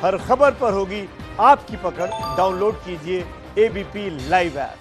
हर खबर पर होगी आपकी पकड़। डाउनलोड कीजिए एबीपी लाइव ऐप।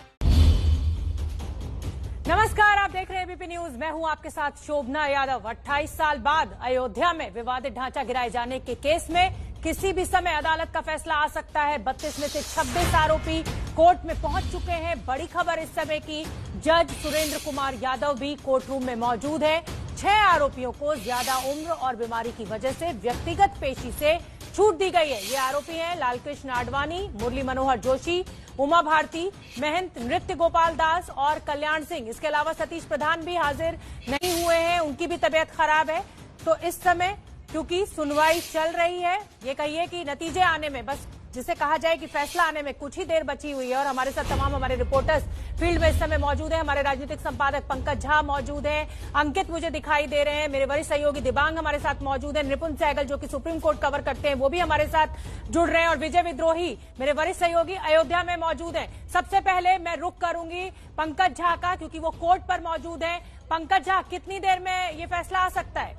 नमस्कार, आप देख रहे हैं एबीपी न्यूज। मैं हूं आपके साथ शोभना यादव। 28 साल बाद अयोध्या में विवादित ढांचा गिराए जाने के केस में किसी भी समय अदालत का फैसला आ सकता है। 32 में से 26 आरोपी कोर्ट में पहुंच चुके हैं। बड़ी खबर इस समय की, जज सुरेंद्र कुमार यादव भी कोर्ट रूम में मौजूद है। 6 आरोपियों को ज्यादा उम्र और बीमारी की वजह से व्यक्तिगत पेशी से छूट दी गई है। ये आरोपी हैं लालकृष्ण आडवाणी, मुरली मनोहर जोशी, उमा भारती, महंत नृत्य गोपाल दास और कल्याण सिंह। इसके अलावा सतीश प्रधान भी हाजिर नहीं हुए हैं, उनकी भी तबीयत खराब है। तो इस समय क्योंकि सुनवाई चल रही है, ये कहिए कि नतीजे आने में, बस जिसे कहा जाए कि फैसला आने में कुछ ही देर बची हुई है। और हमारे साथ तमाम हमारे रिपोर्टर्स फील्ड में इस समय मौजूद है। हमारे राजनीतिक संपादक पंकज झा मौजूद हैं, अंकित मुझे दिखाई दे रहे हैं, मेरे वरिष्ठ सहयोगी दिबांग हमारे साथ मौजूद है, निपुण सहगल जो कि सुप्रीम कोर्ट कवर करते हैं वो भी हमारे साथ जुड़ रहे हैं, और विजय विद्रोही मेरे वरिष्ठ सहयोगी अयोध्या में मौजूद है। सबसे पहले मैं रुख करूंगी पंकज झा का, क्योंकि वो कोर्ट पर मौजूद है। पंकज झा, कितनी देर में ये फैसला आ सकता है?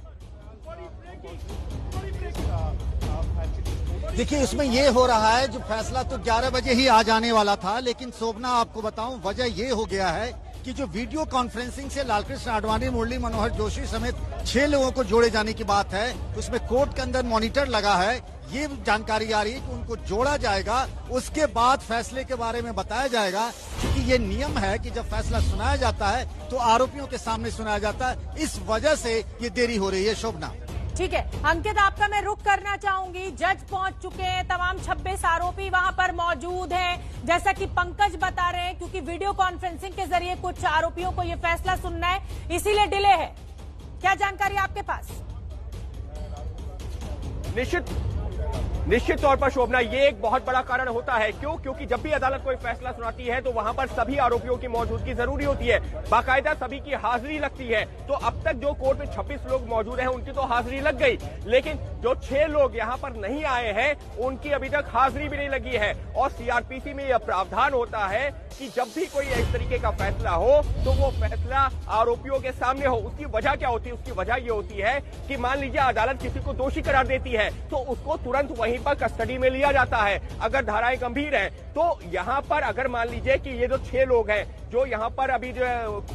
देखिए, इसमें ये हो रहा है, जो फैसला तो 11 बजे ही आ जाने वाला था, लेकिन शोभना आपको बताऊं, वजह ये हो गया है कि जो वीडियो कॉन्फ्रेंसिंग से लालकृष्ण आडवाणी, मुरली मनोहर जोशी समेत 6 लोगों को जोड़े जाने की बात है, उसमें कोर्ट के अंदर मॉनिटर लगा है। ये जानकारी आ रही है कि उनको जोड़ा जाएगा, उसके बाद फैसले के बारे में बताया जाएगा। क्योंकि ये नियम है कि जब फैसला सुनाया जाता है तो आरोपियों के सामने सुनाया जाता है, इस वजह से ये देरी हो रही है। शोभना, ठीक है। अंकित, आपका मैं रुख करना चाहूंगी। जज पहुंच चुके हैं, तमाम 26 आरोपी वहां पर मौजूद हैं, जैसा कि पंकज बता रहे हैं, क्योंकि वीडियो कॉन्फ्रेंसिंग के जरिए कुछ आरोपियों को ये फैसला सुनना है, इसीलिए डिले है। क्या जानकारी आपके पास? निश्चित तौर पर शोभना, ये एक बहुत बड़ा कारण होता है। क्योंकि जब भी अदालत कोई फैसला सुनाती है तो वहां पर सभी आरोपियों की मौजूदगी जरूरी होती है, बाकायदा सभी की हाजिरी लगती है। तो अब तक जो कोर्ट में 26 लोग मौजूद हैं उनकी तो हाजिरी लग गई, लेकिन जो 6 लोग यहां पर नहीं आए हैं उनकी अभी तक हाजिरी भी नहीं लगी है। और सीआरपीसी में यह प्रावधान होता है कि जब भी कोई इस तरीके का फैसला हो तो वो फैसला आरोपियों के सामने हो। उसकी वजह क्या होती है? उसकी वजह ये होती है कि मान लीजिए अदालत किसी को दोषी करार देती है तो उसको तुरंत वहीं पर कस्टडी में लिया जाता है, अगर धाराएं गंभीर हैं। तो यहां पर अगर मान लीजिए कि ये जो 6 लोग हैं जो यहां पर अभी जो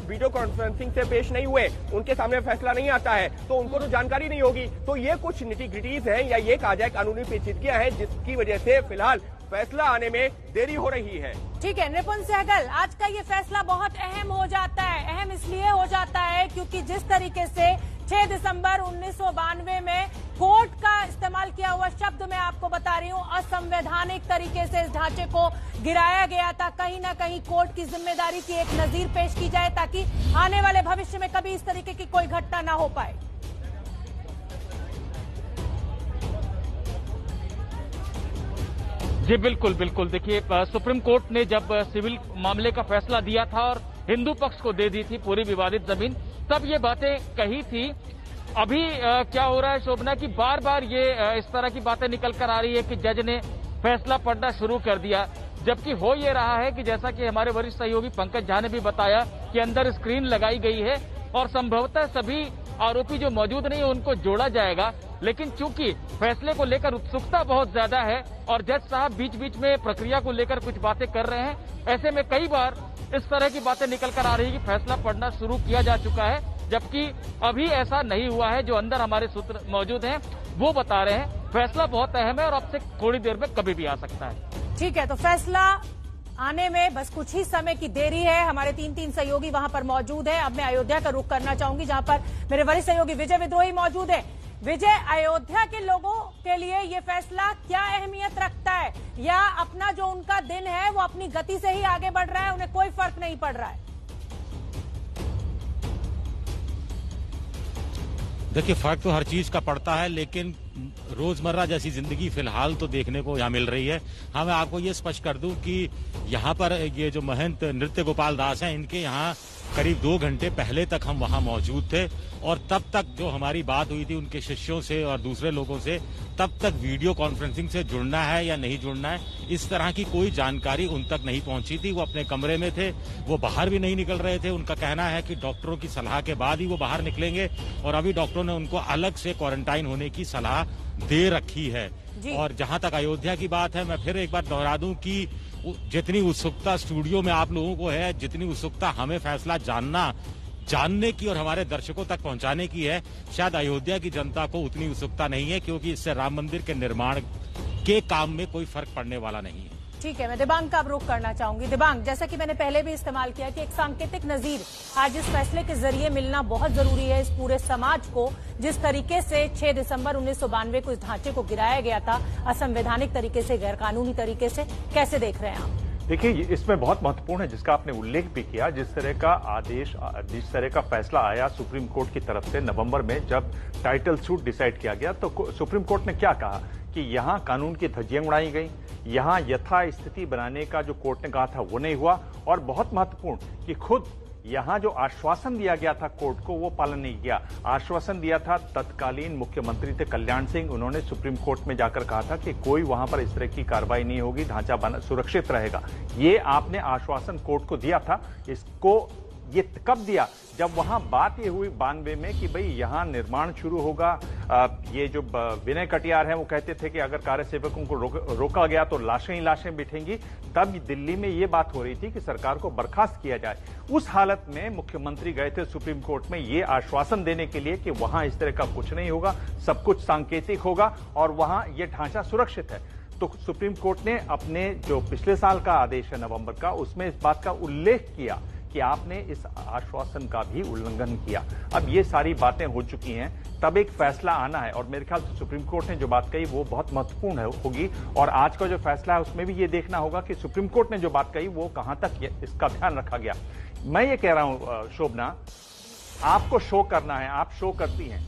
वीडियो कॉन्फ्रेंसिंग से पेश नहीं हुए, उनके सामने फैसला नहीं आता है तो उनको तो जानकारी नहीं होगी। तो ये कुछ निटी-ग्रिटीज हैं, या ये कहा जाए कानूनी पेचीदगियां हैं, जिसकी वजह से फिलहाल फैसला आने में देरी हो रही है। ठीक है निपुण सहगल, आज का ये फैसला बहुत अहम हो जाता है। अहम इसलिए हो जाता है क्योंकि जिस तरीके से 6 दिसंबर 1992 में कोर्ट का इस्तेमाल किया हुआ शब्द मैं आपको बता रही हूँ, असंवैधानिक तरीके से इस ढांचे को गिराया गया था। कहीं ना कहीं कोर्ट की जिम्मेदारी की एक नजीर पेश की जाए ताकि आने वाले भविष्य में कभी इस तरीके की कोई घटना ना हो पाए। जी बिल्कुल बिल्कुल। देखिए, सुप्रीम कोर्ट ने जब सिविल मामले का फैसला दिया था और हिंदू पक्ष को दे दी थी पूरी विवादित जमीन, तब ये बातें कही थी। अभी क्या हो रहा है शोभना की बार बार ये इस तरह की बातें निकल कर आ रही है कि जज ने फैसला पढ़ना शुरू कर दिया, जबकि हो ये रहा है कि जैसा कि हमारे वरिष्ठ सहयोगी पंकज झा ने भी बताया कि अंदर स्क्रीन लगाई गई है और संभवतः सभी आरोपी जो मौजूद नहीं है उनको जोड़ा जाएगा। लेकिन चूंकि फैसले को लेकर उत्सुकता बहुत ज्यादा है और जज साहब बीच बीच में प्रक्रिया को लेकर कुछ बातें कर रहे हैं, ऐसे में कई बार इस तरह की बातें निकल कर आ रही है कि फैसला पढ़ना शुरू किया जा चुका है, जबकि अभी ऐसा नहीं हुआ है। जो अंदर हमारे सूत्र मौजूद हैं वो बता रहे हैं फैसला बहुत अहम है और अब से थोड़ी देर में कभी भी आ सकता है। ठीक है, तो फैसला आने में बस कुछ ही समय की देरी है। हमारे 3 सहयोगी वहां पर मौजूद हैं। अब मैं अयोध्या का रुख करना चाहूंगी, जहां पर मेरे वरिष्ठ सहयोगी विजय विद्रोही मौजूद है। विजय, अयोध्या के लोगों के लिए ये फैसला क्या अहमियत रखता है, या अपना जो उनका दिन है वो अपनी गति से ही आगे बढ़ रहा है, उन्हें कोई फर्क नहीं पड़ रहा है? देखिए, फर्क तो हर चीज का पड़ता है, लेकिन रोजमर्रा जैसी जिंदगी फिलहाल तो देखने को यहाँ मिल रही है। हाँ, मैं आपको ये स्पष्ट कर दूं कि यहाँ पर ये जो महंत नृत्य गोपाल दास हैं, इनके यहाँ करीब 2 घंटे पहले तक हम वहां मौजूद थे और तब तक जो हमारी बात हुई थी उनके शिष्यों से और दूसरे लोगों से, तब तक वीडियो कॉन्फ्रेंसिंग से जुड़ना है या नहीं जुड़ना है, इस तरह की कोई जानकारी उन तक नहीं पहुंची थी। वो अपने कमरे में थे, वो बाहर भी नहीं निकल रहे थे। उनका कहना है कि डॉक्टरों की सलाह के बाद ही वो बाहर निकलेंगे और अभी डॉक्टरों ने उनको अलग से क्वारंटाइन होने की सलाह दे रखी है। जी। और जहां तक अयोध्या की बात है, मैं फिर एक बार दोहरा दूं कि जितनी उत्सुकता स्टूडियो में आप लोगों को है, जितनी उत्सुकता हमें फैसला जानने की और हमारे दर्शकों तक पहुंचाने की है, शायद अयोध्या की जनता को उतनी उत्सुकता नहीं है, क्योंकि इससे राम मंदिर के निर्माण के काम में कोई फर्क पड़ने वाला नहीं है। ठीक है, मैं दिबांग का अब रुख करना चाहूंगी। दिबांग, जैसा कि मैंने पहले भी इस्तेमाल किया कि एक सांकेतिक नजीर आज इस फैसले के जरिए मिलना बहुत जरूरी है इस पूरे समाज को, जिस तरीके से 6 दिसंबर 1992 को इस ढांचे को गिराया गया था असंवैधानिक तरीके से, गैरकानूनी तरीके से। कैसे देख रहे हैं आप? देखिए, इसमें बहुत महत्वपूर्ण है जिसका आपने उल्लेख भी किया, जिस तरह का आदेश, जिस तरह का फैसला आया सुप्रीम कोर्ट की तरफ से नवंबर में जब टाइटल सूट डिसाइड किया गया, तो सुप्रीम कोर्ट ने क्या कहा कि यहां कानून की धज्जियां उड़ाई गई, यहां यथा स्थिति बनाने का जो कोर्ट ने कहा था वो नहीं हुआ, और बहुत महत्वपूर्ण कि खुद यहां जो आश्वासन दिया गया था कोर्ट को वो पालन नहीं किया। आश्वासन दिया था तत्कालीन मुख्यमंत्री थे कल्याण सिंह, उन्होंने सुप्रीम कोर्ट में जाकर कहा था कि कोई वहां पर इस तरह की कार्रवाई नहीं होगी, ढांचा सुरक्षित रहेगा। ये आपने आश्वासन कोर्ट को दिया था। इसको ये कब दिया? जब वहां बात ये हुई 92 में कि भाई यहां निर्माण शुरू होगा। ये जो विनय कटियार हैं वो कहते थे कि अगर कार्य सेवकों को रोका गया तो लाशें ही लाशें बिठेंगी। तब दिल्ली में ये बात हो रही थी कि सरकार को बर्खास्त किया जाए। उस हालत में मुख्यमंत्री गए थे सुप्रीम कोर्ट में ये आश्वासन देने के लिए कि वहां इस तरह का कुछ नहीं होगा, सब कुछ सांकेतिक होगा और वहां ये ढांचा सुरक्षित है। तो सुप्रीम कोर्ट ने अपने जो पिछले साल का आदेश है नवंबर का, उसमें इस बात का उल्लेख किया कि आपने इस आश्वासन का भी उल्लंघन किया। अब ये सारी बातें हो चुकी हैं, तब एक फैसला आना है, और मेरे ख्याल से सुप्रीम कोर्ट ने जो बात कही वो बहुत महत्वपूर्ण होगी। और आज का जो फैसला है उसमें भी ये देखना होगा कि सुप्रीम कोर्ट ने जो बात कही वो कहां तक इसका ध्यान रखा गया। मैं ये कह रहा हूं शोभना, आपको शो करना है, आप शो करती हैं,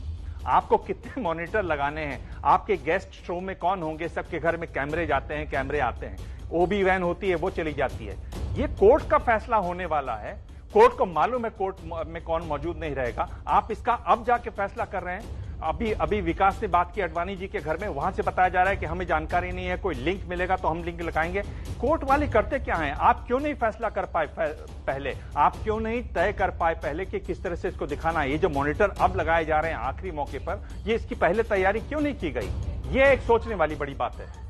आपको कितने मॉनिटर लगाने हैं, आपके गेस्ट शो में कौन होंगे, सबके घर में कैमरे जाते हैं, कैमरे आते हैं, ओबी वैन होती है वो चली जाती है। ये कोर्ट का फैसला होने वाला है, कोर्ट को मालूम है कोर्ट में कौन मौजूद नहीं रहेगा। आप इसका अब जाके फैसला कर रहे हैं। अभी विकास ने बात की अडवाणी जी के घर में, वहां से बताया जा रहा है कि हमें जानकारी नहीं है, कोई लिंक मिलेगा तो हम लिंक लगाएंगे। कोर्ट वाले करते क्या हैं? आप क्यों नहीं फैसला कर पाए पहले? आप क्यों नहीं तय कर पाए पहले कि किस तरह से इसको दिखाना है? ये जो मॉनिटर अब लगाए जा रहे हैं आखिरी मौके पर, ये इसकी पहले तैयारी क्यों नहीं की गई? ये एक सोचने वाली बड़ी बात है।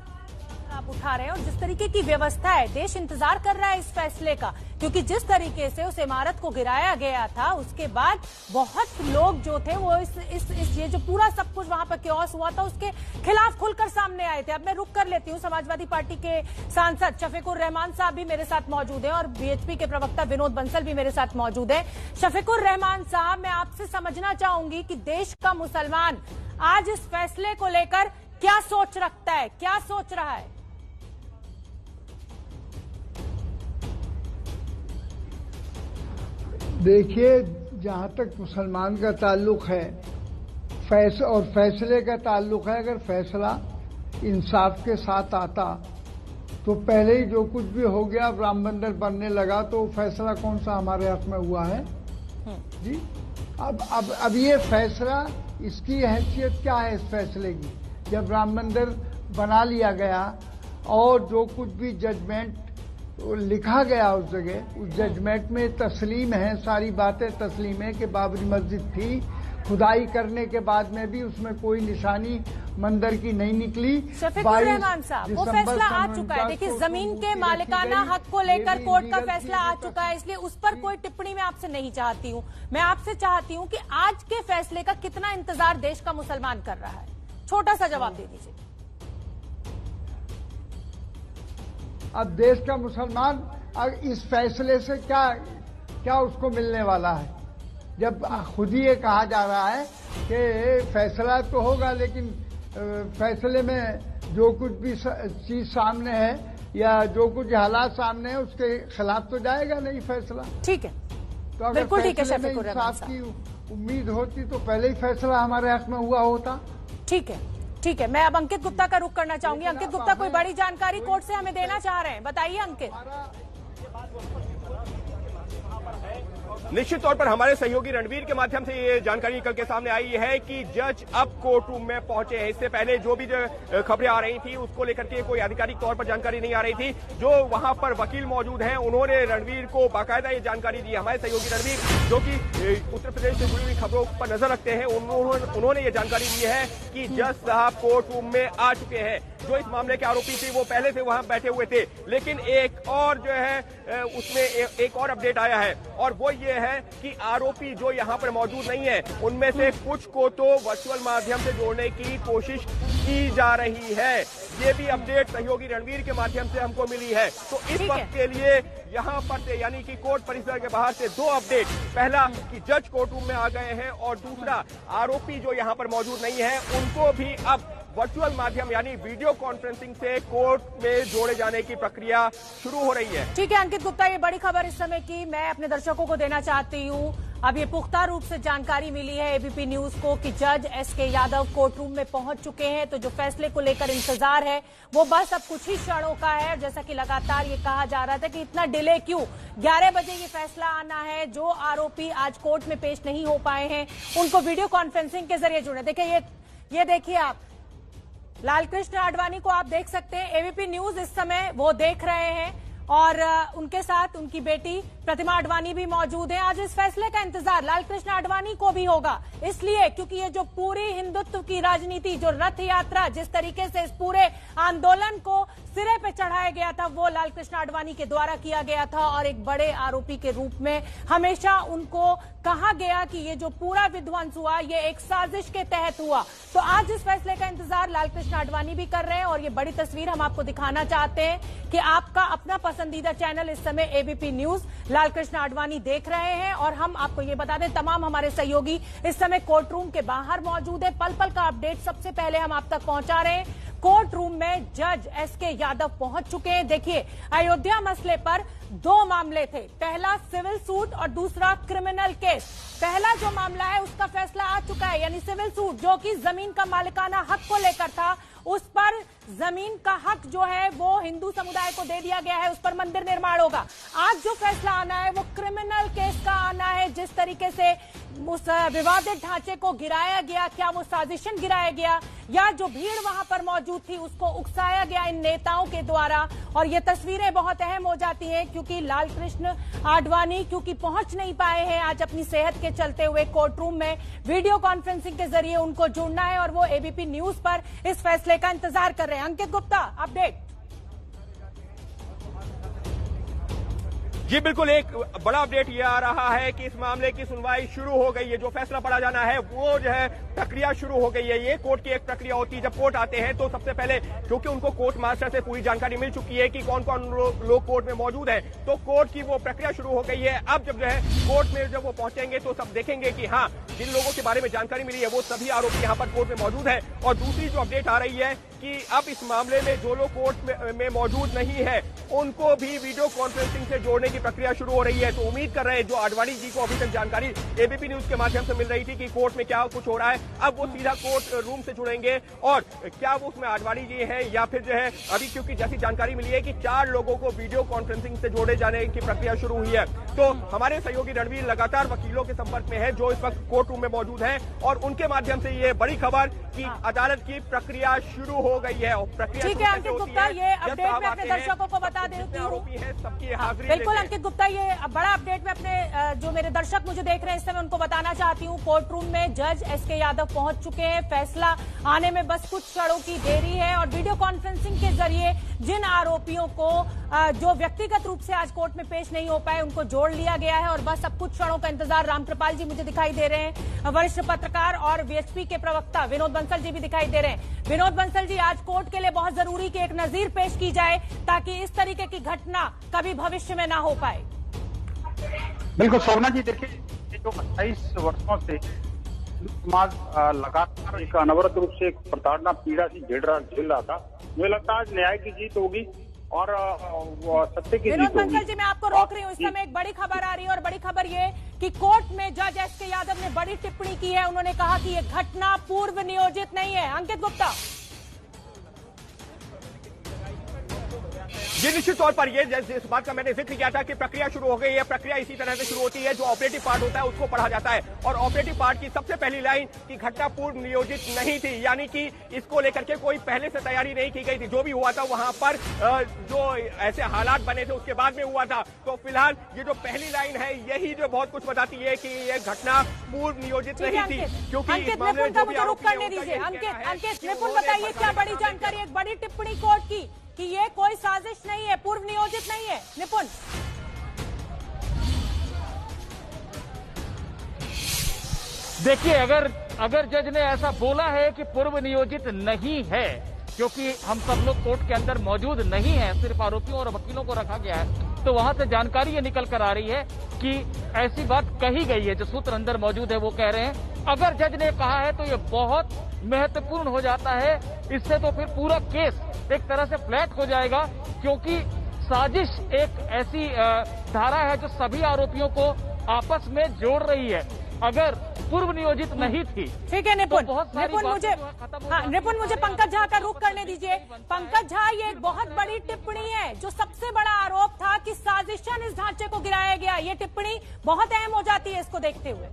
आप उठा रहे हैं, और जिस तरीके की व्यवस्था है, देश इंतजार कर रहा है इस फैसले का, क्योंकि जिस तरीके से उस इमारत को गिराया गया था उसके बाद बहुत लोग जो थे वो इस ये जो पूरा सब कुछ वहां पर क्योस हुआ था उसके खिलाफ खुलकर सामने आए थे। अब मैं रुक कर लेती हूँ, समाजवादी पार्टी के सांसद शफीकुर रहमान साहब भी मेरे साथ मौजूद हैं और बीएचपी के प्रवक्ता विनोद बंसल भी मेरे साथ मौजूद है। शफीकुर रहमान साहब, मैं आपसे समझना चाहूंगी कि देश का मुसलमान आज इस फैसले को लेकर क्या सोच रखता है, क्या सोच रहा है? देखिए, जहां तक मुसलमान का ताल्लुक है और फैसले का ताल्लुक है, अगर फैसला इंसाफ के साथ आता तो पहले ही जो कुछ भी हो गया, अब राम मंदिर बनने लगा तो फैसला कौन सा हमारे हक में हुआ है जी? अब ये फैसला, इसकी हैसियत क्या है इस फैसले की? जब राम मंदिर बना लिया गया और जो कुछ भी जजमेंट लिखा गया उस जगह, उस जजमेंट में तस्लीम है, सारी बातें तस्लीम है कि बाबरी मस्जिद थी, खुदाई करने के बाद में भी उसमें कोई निशानी मंदिर की नहीं निकली। शफीकुर रहमान साहब, वो फैसला आ चुका है। देखिए, जमीन के मालिकाना हक को लेकर कोर्ट का फैसला आ चुका है, इसलिए उस पर कोई टिप्पणी मैं आपसे नहीं चाहती हूँ। मैं आपसे चाहती हूँ कि आज के फैसले का कितना इंतजार देश का मुसलमान कर रहा है? छोटा सा जवाब दे दीजिए। अब देश का मुसलमान इस फैसले से क्या उसको मिलने वाला है? जब खुद ही ये कहा जा रहा है कि फैसला तो होगा, लेकिन फैसले में जो कुछ भी चीज सामने है या जो कुछ हालात सामने है उसके खिलाफ तो जाएगा नहीं फैसला। ठीक है, तो अगर बिल्कुल ठीक है फैसले में इंसाफ की उम्मीद होती तो पहले ही फैसला हमारे हक में हुआ होता। ठीक है, ठीक है। मैं अब अंकित गुप्ता का रुख करना चाहूंगी। अंकित गुप्ता, कोई बड़ी जानकारी कोर्ट से हमें देना चाह रहे हैं, बताइए अंकित। निश्चित तौर पर हमारे सहयोगी रणवीर के माध्यम से ये जानकारी निकल के सामने आई है कि जज अब कोर्ट रूम में पहुंचे हैं। इससे पहले जो भी खबरें आ रही थी उसको लेकर के कोई आधिकारिक तौर पर जानकारी नहीं आ रही थी। जो वहां पर वकील मौजूद हैं उन्होंने रणवीर को बाकायदा ये जानकारी दी। हमारे सहयोगी रणवीर जो कि उत्तर प्रदेश से जुड़ी हुई खबरों पर नजर रखते हैं, उन्होंने ये जानकारी दी है कि जज साहब कोर्ट रूम में आ चुके हैं। जो इस मामले के आरोपी थे वो पहले से वहां बैठे हुए थे, लेकिन एक और जो है उसमें एक और अपडेट आया है और वो ये है कि आरोपी जो यहां पर मौजूद नहीं है उनमें से कुछ को तो वर्चुअल माध्यम से जोड़ने की कोशिश की जा रही है। ये भी अपडेट सहयोगी रणवीर के माध्यम से हमको मिली है। तो इस वक्त के लिए यहां पर से यानी कि कोर्ट परिसर के बाहर से दो अपडेट, पहला कि जज कोर्ट रूम में आ गए हैं और दूसरा आरोपी जो यहां पर मौजूद नहीं है उनको भी अब वर्चुअल माध्यम यानी वीडियो कॉन्फ्रेंसिंग से कोर्ट में जोड़े जाने की प्रक्रिया शुरू हो रही है। ठीक है अंकित गुप्ता, ये बड़ी खबर इस समय की मैं अपने दर्शकों को देना चाहती हूँ। अब ये पुख्ता रूप से जानकारी मिली है एबीपी न्यूज को कि जज एसके यादव कोर्ट रूम में पहुंच चुके हैं। तो जो फैसले को लेकर इंतजार है वो बस अब कुछ ही क्षणों का है। जैसा कि लगातार ये कहा जा रहा था कि इतना डिले क्यों, 11 बजे ये फैसला आना है। जो आरोपी आज कोर्ट में पेश नहीं हो पाए हैं उनको वीडियो कॉन्फ्रेंसिंग के जरिए जुड़े। देखिए ये देखिए आप लालकृष्ण आडवाणी को आप देख सकते हैं। एबीपी न्यूज इस समय वो देख रहे हैं और उनके साथ उनकी बेटी प्रतिमा आडवाणी भी मौजूद है। आज इस फैसले का इंतजार लालकृष्ण आडवाणी को भी होगा, इसलिए क्योंकि ये जो पूरी हिंदुत्व की राजनीति, जो रथ यात्रा जिस तरीके से इस पूरे आंदोलन को सिरे पे चढ़ाया गया था वो लालकृष्ण आडवाणी के द्वारा किया गया था और एक बड़े आरोपी के रूप में हमेशा उनको कहा गया कि ये जो पूरा विध्वंस हुआ ये एक साजिश के तहत हुआ। तो आज इस फैसले का इंतजार लालकृष्ण आडवाणी भी कर रहे हैं और ये बड़ी तस्वीर हम आपको दिखाना चाहते हैं कि आपका अपना पसंदीदा चैनल इस समय एबीपी न्यूज लालकृष्ण आडवाणी देख रहे हैं। और हम आपको ये बता दें तमाम हमारे सहयोगी इस समय कोर्ट रूम के बाहर मौजूद है। पल पल का अपडेट सबसे पहले हम आप तक पहुंचा रहे हैं। कोर्ट रूम में जज एसके यादव पहुंच चुके हैं। देखिए अयोध्या मसले पर दो मामले थे, पहला सिविल सूट और दूसरा क्रिमिनल केस। पहला जो मामला है उसका फैसला आ चुका है, यानी सिविल सूट जो कि जमीन का मालिकाना हक को लेकर था, उस पर जमीन का हक जो है वो हिंदू समुदाय को दे दिया गया है, उस पर मंदिर निर्माण होगा। आज जो फैसला आना है वो क्रिमिनल केस का आना है। जिस तरीके से उस विवादित ढांचे को गिराया गया, क्या वो साजिशन गिराया गया या जो भीड़ वहां पर मौजूद थी उसको उकसाया गया इन नेताओं के द्वारा। और ये तस्वीरें बहुत अहम हो जाती हैं क्योंकि लालकृष्ण आडवाणी क्योंकि पहुंच नहीं पाए हैं आज अपनी सेहत के चलते हुए कोर्ट रूम में, वीडियो कॉन्फ्रेंसिंग के जरिए उनको जुड़ना है और वो एबीपी न्यूज पर इस फैसले का इंतजार कर रहे हैं। अंकित गुप्ता अपडेट। जी बिल्कुल, एक बड़ा अपडेट ये आ रहा है कि इस मामले की सुनवाई शुरू हो गई है। जो फैसला पड़ा जाना है वो जो है प्रक्रिया शुरू हो गई है। ये कोर्ट की एक प्रक्रिया होती है। जब कोर्ट आते हैं तो सबसे पहले क्योंकि उनको कोर्ट मास्टर से पूरी जानकारी मिल चुकी है कि कौन कौन लोग कोर्ट में मौजूद हैं, तो कोर्ट की वो प्रक्रिया शुरू हो गई है। अब जब जो है कोर्ट में जब वो पहुंचेंगे तो सब देखेंगे कि हाँ जिन लोगों के बारे में जानकारी मिली है वो सभी आरोपी यहाँ पर कोर्ट में मौजूद है। और दूसरी जो अपडेट आ रही है कि अब इस मामले में जो लोग कोर्ट में मौजूद नहीं है उनको भी वीडियो कॉन्फ्रेंसिंग से जोड़ने की प्रक्रिया शुरू हो रही है। तो उम्मीद कर रहे हैं जो आडवाणी जी को अभी तक जानकारी एबीपी न्यूज के माध्यम से मिल रही थी कि कोर्ट में क्या कुछ हो रहा है, अब वो सीधा कोर्ट रूम से जुड़ेंगे और क्या वो उसमें आडवाणी जी हैं या फिर जो है अभी क्योंकि जैसी जानकारी मिली है कि 4 लोगों को वीडियो कॉन्फ्रेंसिंग से जोड़े जाने की प्रक्रिया शुरू हुई है। तो हमारे सहयोगी रणवीर लगातार वकीलों के संपर्क में है जो इस वक्त कोर्ट रूम में मौजूद है और उनके माध्यम से ये बड़ी खबर कि अदालत की प्रक्रिया शुरू हो गई है। ठीक है अंकित गुप्ता, ये अपडेट मैं अपने दर्शकों को बता देती हूँ। सबकी हाजिरी बिल्कुल अंकित गुप्ता, ये बड़ा अपडेट मैं अपने जो मेरे दर्शक मुझे देख रहे हैं इस समय उनको बताना चाहती हूँ। कोर्ट रूम में जज एसके यादव पहुंच चुके हैं। फैसला आने में बस कुछ क्षणों की देरी है और वीडियो कॉन्फ्रेंसिंग के जरिए जिन आरोपियों को जो व्यक्तिगत रूप से आज कोर्ट में पेश नहीं हो पाए उनको जोड़ लिया गया है और बस अब कुछ क्षणों का इंतजार। रामकृपाल जी मुझे दिखाई दे रहे हैं, वरिष्ठ पत्रकार और वीएचपी के प्रवक्ता विनोद बंसल जी भी दिखाई दे रहे हैं। विनोद बंसल जी, आज कोर्ट के लिए बहुत जरूरी कि एक नजीर पेश की जाए ताकि इस तरीके की घटना कभी भविष्य में ना हो पाए। बिल्कुल शोभना जी, देखिए जो 28 वर्षों से समाज लगातार एक अनवरत रूप से एक प्रताड़ना पीड़ा से झेल रहा था, मुझे लगता है आज न्याय की जीत होगी और सत्य की जीत होगी। विनोद बंसल जी, मैं आपको रोक रही हूँ, इस समय एक बड़ी खबर आ रही है और बड़ी खबर ये कि कोर्ट में जज एसके यादव ने बड़ी टिप्पणी की है। उन्होंने कहा कि ये घटना पूर्व नियोजित नहीं है। अंकित गुप्ता। ये निश्चित तौर पर ये इस बात का मैंने जिक्र किया था कि प्रक्रिया शुरू हो गई है। प्रक्रिया इसी तरह से शुरू होती है, जो ऑपरेटिव पार्ट होता है उसको पढ़ा जाता है और ऑपरेटिव पार्ट की सबसे पहली लाइन की घटना पूर्व नियोजित नहीं थी, यानी कि इसको लेकर के कोई पहले से तैयारी नहीं की गई थी। जो भी हुआ था वहां पर जो ऐसे हालात बने थे उसके बाद में हुआ था। तो फिलहाल ये जो पहली लाइन है यही जो बहुत कुछ बताती है कि ये घटना पूर्व नियोजित नहीं थी, क्योंकि अंकित निपुण का मुझे रुक करने दीजिए। अंकित निपुण बताइए क्या बड़ी जानकारी, एक बड़ी टिप्पणी कोर्ट की कि ये कोई साजिश नहीं है, पूर्व नियोजित नहीं है। निपुण, देखिए, अगर जज ने ऐसा बोला है कि पूर्व नियोजित नहीं है, क्योंकि हम सब लोग कोर्ट के अंदर मौजूद नहीं है, सिर्फ आरोपियों और वकीलों को रखा गया है, तो वहां से जानकारी ये निकल कर आ रही है कि ऐसी बात कही गई है। जो सूत्र अंदर मौजूद है वो कह रहे हैं। अगर जज ने कहा है तो ये बहुत महत्वपूर्ण हो जाता है। इससे तो फिर पूरा केस एक तरह से फ्लैट हो जाएगा, क्योंकि साजिश एक ऐसी धारा है जो सभी आरोपियों को आपस में जोड़ रही है। अगर पूर्व नियोजित नहीं थी, ठीक है निपुण, निपुण मुझे पंकज झा का रुख करने दीजिए। पंकज झा, ये एक बहुत बड़ी टिप्पणी है। जो सबसे बड़ा आरोप था कि साजिशन इस ढांचे को गिराया गया, ये टिप्पणी बहुत अहम हो जाती है इसको देखते हुए।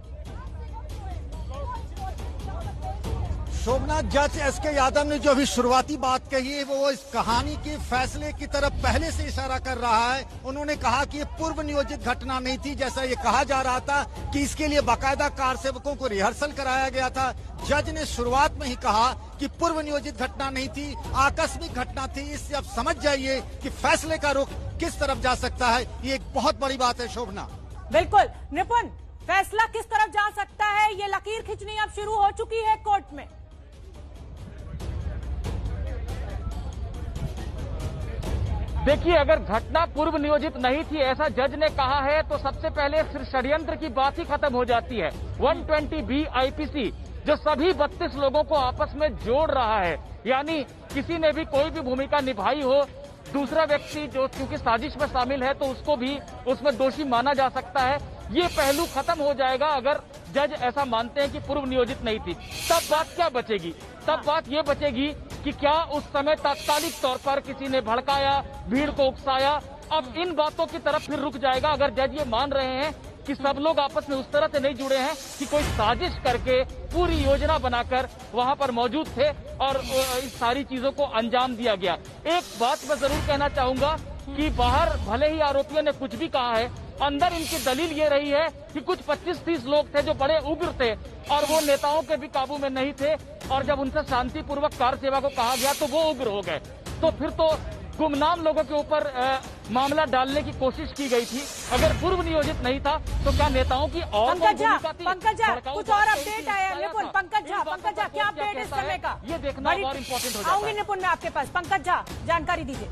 शोभना, जज एसके यादव ने जो अभी शुरुआती बात कही है वो इस कहानी के फैसले की तरफ पहले से इशारा कर रहा है। उन्होंने कहा कि ये पूर्व नियोजित घटना नहीं थी, जैसा ये कहा जा रहा था कि इसके लिए बाकायदा कार सेवकों को रिहर्सल कराया गया था। जज ने शुरुआत में ही कहा कि पूर्व नियोजित घटना नहीं थी, आकस्मिक घटना थी। इससे अब समझ जाइए कि फैसले का रुख किस तरफ जा सकता है। ये एक बहुत बड़ी बात है शोभना। बिल्कुल निपुण, फैसला किस तरफ जा सकता है, ये लकीर खींचनी अब शुरू हो चुकी है कोर्ट में। देखिए, अगर घटना पूर्व नियोजित नहीं थी ऐसा जज ने कहा है तो सबसे पहले षड्यंत्र की बात ही खत्म हो जाती है। 120B IPC जो सभी 32 लोगों को आपस में जोड़ रहा है, यानी किसी ने भी कोई भी भूमिका निभाई हो, दूसरा व्यक्ति जो क्योंकि साजिश में शामिल है तो उसको भी उसमें दोषी माना जा सकता है। ये पहलू खत्म हो जाएगा अगर जज ऐसा मानते हैं कि पूर्व नियोजित नहीं थी। तब बात क्या बचेगी? तब बात ये बचेगी कि क्या उस समय तात्कालिक तौर पर किसी ने भड़काया, भीड़ को उकसाया। अब इन बातों की तरफ फिर रुक जाएगा अगर जज ये मान रहे हैं कि सब लोग आपस में उस तरह से नहीं जुड़े हैं कि कोई साजिश करके पूरी योजना बनाकर वहां पर मौजूद थे और इस सारी चीजों को अंजाम दिया गया। एक बात मैं जरूर कहना चाहूंगा कि बाहर भले ही आरोपियों ने कुछ भी कहा है, अंदर इनकी दलील ये रही है कि कुछ 25-30 लोग थे जो बड़े उग्र थे और वो नेताओं के भी काबू में नहीं थे, और जब उनसे शांतिपूर्वक कार सेवा को कहा गया तो वो उग्र हो गए। तो फिर तो गुमनाम लोगों के ऊपर मामला डालने की कोशिश की गई थी। अगर पूर्व नियोजित नहीं था तो क्या नेताओं की और पंकज झा कुछ और अपडेट आया निपुण? पंकज झा क्या अपडेट इस समय का? ये देखना और इम्पोर्टेंट हो जाता है। आऊंगी निपुण मैं आपके पास। पंकज झा, जानकारी दीजिए।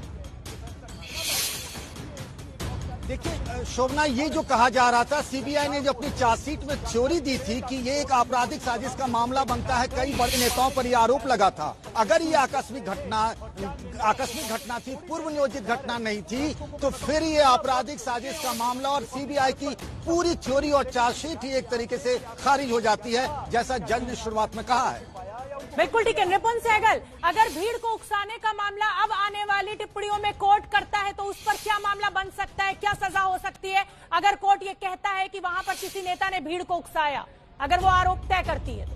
देखिए शोभना, ये जो कहा जा रहा था, सीबीआई ने जो अपनी चार्जशीट में थ्योरी दी थी कि ये एक आपराधिक साजिश का मामला बनता है, कई बड़े नेताओं पर यह आरोप लगा था। अगर ये आकस्मिक घटना थी, पूर्व नियोजित घटना नहीं थी, तो फिर ये आपराधिक साजिश का मामला और सीबीआई की पूरी थ्योरी और चार्जशीट ही एक तरीके से खारिज हो जाती है, जैसा जज ने शुरुआत में कहा है। बिल्कुल ठीक है निपुण सहगल, अगर भीड़ को उकसाने का मामला अब आने वाली टिप्पणियों में कोर्ट करता है तो उस पर क्या मामला बन सकता है, क्या सजा हो सकती है अगर कोर्ट ये कहता है कि वहां पर किसी नेता ने भीड़ को उकसाया, अगर वो आरोप तय करती है?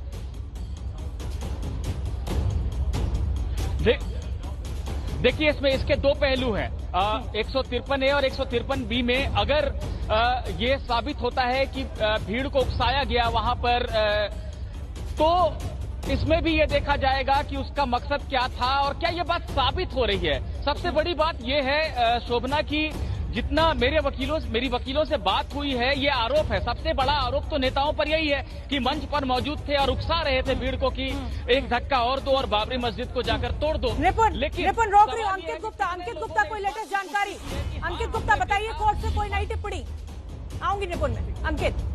देखिए, इसमें इसके दो पहलू हैं। 153A और 153B में अगर ये साबित होता है कि भीड़ को उकसाया गया वहां पर, तो इसमें भी ये देखा जाएगा कि उसका मकसद क्या था और क्या ये बात साबित हो रही है। सबसे बड़ी बात ये है शोभना की, जितना मेरी वकीलों से बात हुई है, ये आरोप है, सबसे बड़ा आरोप तो नेताओं पर यही है कि मंच पर मौजूद थे और उकसा रहे थे भीड़ को कि एक धक्का और दो और बाबरी मस्जिद को जाकर तोड़ दो। निपुण रोक रही हूं। अंकित गुप्ता कोई लेटेस्ट जानकारी? अंकित गुप्ता बताइए, कोर्ट से कोई नई टिप्पणी? आऊंगी निपुण में। अंकित।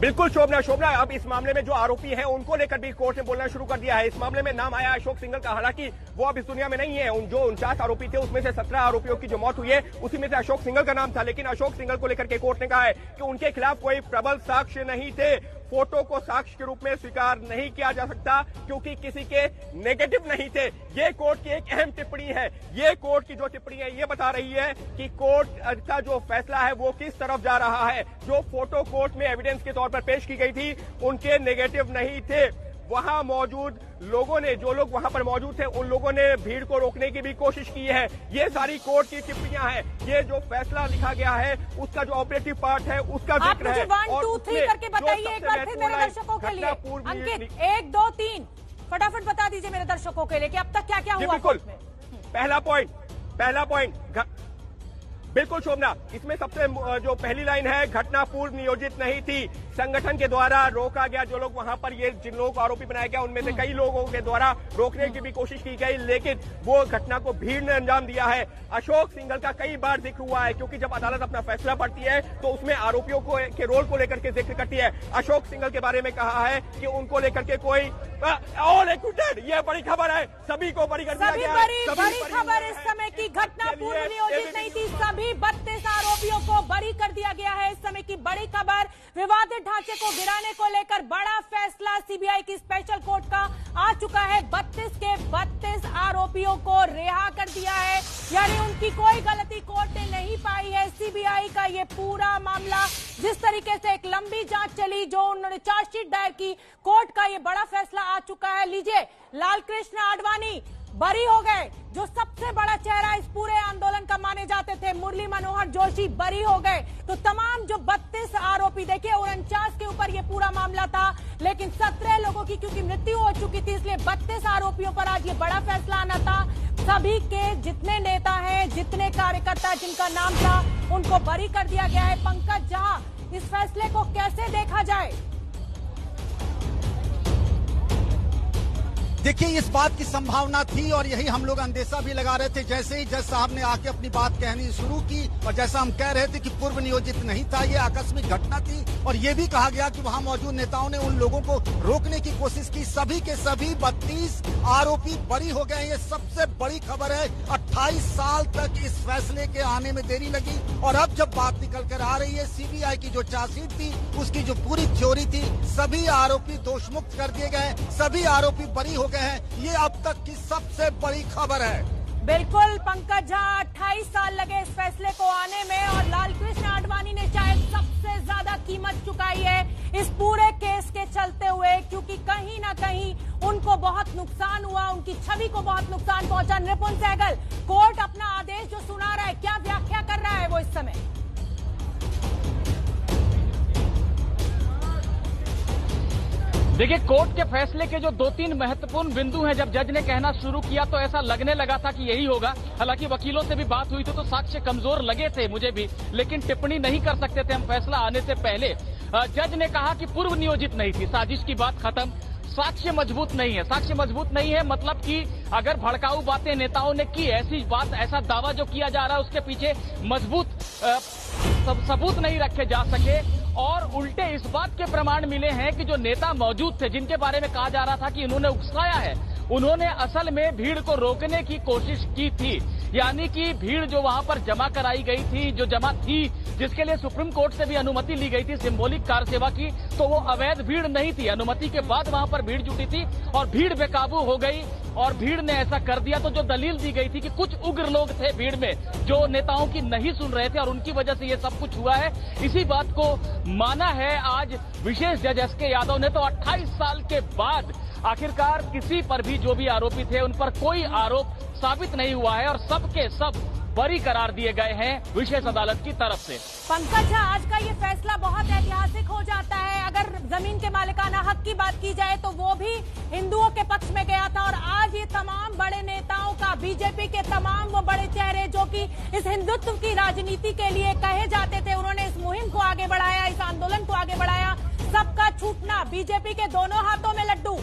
बिल्कुल शोभना, अब इस मामले में जो आरोपी हैं उनको लेकर भी कोर्ट ने बोलना शुरू कर दिया है। इस मामले में नाम आया अशोक सिंघल का, हालांकि वो अब इस दुनिया में नहीं है। जो 49 आरोपी थे उसमें से 17 आरोपियों की जो मौत हुई है उसी में से अशोक सिंघल का नाम था, लेकिन अशोक सिंघल को लेकर के कोर्ट ने कहा है कि उनके खिलाफ कोई प्रबल साक्ष्य नहीं थे। फोटो को साक्ष्य के रूप में स्वीकार नहीं किया जा सकता क्योंकि किसी के नेगेटिव नहीं थे। ये कोर्ट की एक अहम टिप्पणी है। ये कोर्ट की जो टिप्पणी है ये बता रही है कि कोर्ट का जो फैसला है वो किस तरफ जा रहा है। जो फोटो कोर्ट में एविडेंस के तौर पर पेश की गई थी उनके नेगेटिव नहीं थे। वहां मौजूद लोगों ने, जो लोग वहां पर मौजूद थे, उन लोगों ने भीड़ को रोकने की भी कोशिश की है। ये सारी कोर्ट की टिप्पणियां हैं। ये जो फैसला लिखा गया है उसका जो ऑपरेटिव पार्ट है उसका जिक्र है। 1 2 3 करके बताइए एक बार फिर मेरे दर्शकों के लिए। अंकित 1 2 3 फटाफट बता दीजिए मेरे दर्शकों के लिए कि अब तक क्या क्या हुआ। बिल्कुल, पहला पॉइंट बिल्कुल शोभना, इसमें सबसे जो पहली लाइन है, घटना पूर्व नियोजित नहीं थी, संगठन के द्वारा रोका गया। जो लोग वहां पर, ये जिन लोगों को आरोपी बनाया गया उनमें से कई लोगों के द्वारा रोकने की भी कोशिश की गई, लेकिन वो घटना को भीड़ ने अंजाम दिया है। अशोक सिंघल का कई बार जिक्र हुआ है क्योंकि जब अदालत अपना फैसला पढ़ती है तो उसमें आरोपियों को के रोल को लेकर के जिक्र करती है। अशोक सिंघल के बारे में कहा है कि उनको लेकर के कोई ऑल एक्यूटेड, ये बड़ी खबर है, सभी को बरी कर दिया गया है। बड़ी खबर इस समय की घटना पूर्व नियोजित नहीं थी, सभी 32 आरोपियों को बरी कर दिया गया है। इस समय की बड़ी खबर, विवादित ढांचे को गिराने को लेकर बड़ा फैसला सीबीआई की स्पेशल कोर्ट का आ चुका है। 32 के 32 आरोपियों को रिहा कर दिया है, यानी उनकी कोई गलती कोर्ट ने नहीं पाई है। सीबीआई का ये पूरा मामला, जिस तरीके से एक लंबी जांच चली, जो उन्होंने चार्जशीट दायर की, कोर्ट का ये बड़ा फैसला आ चुका है। लीजिए, लालकृष्ण आडवाणी बरी हो गए, जो सबसे बड़ा चेहरा इस पूरे आंदोलन का माने जाते थे। मुरली मनोहर जोशी बरी हो गए। तो तमाम जो 32 आरोपी, देखिए 49 के ऊपर ये पूरा मामला था, लेकिन 17 लोगों की क्योंकि मृत्यु हो चुकी थी, इसलिए 32 आरोपियों पर आज ये बड़ा फैसला आना था। सभी के जितने नेता हैं, जितने कार्यकर्ता जिनका नाम था, उनको बरी कर दिया गया है। पंकज झा, इस फैसले को कैसे देखा जाए? देखिए, इस बात की संभावना थी और यही हम लोग अंदेशा भी लगा रहे थे। जैसे ही जज साहब ने आके अपनी बात कहनी शुरू की और जैसा हम कह रहे थे कि पूर्व नियोजित नहीं था, ये आकस्मिक घटना थी, और ये भी कहा गया कि वहां मौजूद नेताओं ने उन लोगों को रोकने की कोशिश की। सभी के सभी 32 आरोपी बरी हो गए। ये सबसे बड़ी खबर है। 28 साल तक इस फैसले के आने में देरी लगी और अब जब बात निकल कर आ रही है, सीबीआई की जो चार्जशीट थी उसकी जो पूरी थ्योरी थी, सभी आरोपी दोषमुक्त कर दिए गए, सभी आरोपी बरी हो गए हैं। ये अब तक की सबसे बड़ी खबर है। बिल्कुल पंकज झा, 28 साल लगे इस फैसले को आने में और लालकृष्ण आडवाणी ने शायद सबसे ज्यादा कीमत चुकाई है इस पूरे केस के चलते हुए, क्योंकि कहीं ना कहीं उनको बहुत नुकसान हुआ, उनकी छवि को बहुत नुकसान पहुंचा। निपुण सहगल, कोर्ट अपना आदेश जो सुना रहा है, क्या व्याख्या कर रहा है वो इस समय? देखिए, कोर्ट के फैसले के जो 2-3 महत्वपूर्ण बिंदु हैं, जब जज ने कहना शुरू किया तो ऐसा लगने लगा था कि यही होगा। हालांकि वकीलों से भी बात हुई थी तो साक्ष्य कमजोर लगे थे मुझे भी, लेकिन टिप्पणी नहीं कर सकते थे हम फैसला आने से पहले। जज ने कहा कि पूर्व नियोजित नहीं थी, साजिश की बात खत्म, साक्ष्य मजबूत नहीं है। साक्ष्य मजबूत नहीं है मतलब कि अगर भड़काऊ बातें नेताओं ने की, ऐसी बात, ऐसा दावा जो किया जा रहा है उसके पीछे मजबूत सबूत नहीं रखे जा सके, और उल्टे इस बात के प्रमाण मिले हैं कि जो नेता मौजूद थे, जिनके बारे में कहा जा रहा था कि इन्होंने उकसाया है, उन्होंने असल में भीड़ को रोकने की कोशिश की थी। यानी कि भीड़ जो वहां पर जमा कराई गई थी, जो जमा थी, जिसके लिए सुप्रीम कोर्ट से भी अनुमति ली गई थी सिंबॉलिक कार सेवा की, तो वो अवैध भीड़ नहीं थी। अनुमति के बाद वहां पर भीड़ जुटी थी और भीड़ बेकाबू हो गई और भीड़ ने ऐसा कर दिया। तो जो दलील दी गई थी कि कुछ उग्र लोग थे भीड़ में जो नेताओं की नहीं सुन रहे थे और उनकी वजह से ये सब कुछ हुआ है, इसी बात को माना है आज विशेष जज एसके यादव ने। तो 28 साल के बाद आखिरकार किसी पर भी, जो भी आरोपी थे, उन पर कोई आरोप साबित नहीं हुआ है और सबके सब बरी करार दिए गए हैं विशेष अदालत की तरफ से। पंकज, आज का ये फैसला बहुत ऐतिहासिक हो जाता है। अगर जमीन के मालिकाना हक की बात की जाए तो वो भी हिंदुओं के पक्ष में गया था, और आज ये तमाम बड़े नेताओं का, बीजेपी के तमाम वो बड़े चेहरे जो कि इस हिंदुत्व की राजनीति के लिए कहे जाते थे, उन्होंने इस मुहिम को आगे बढ़ाया, इस आंदोलन को आगे बढ़ाया। सबका छूटना, बीजेपी के दोनों हाथों में लड्डू।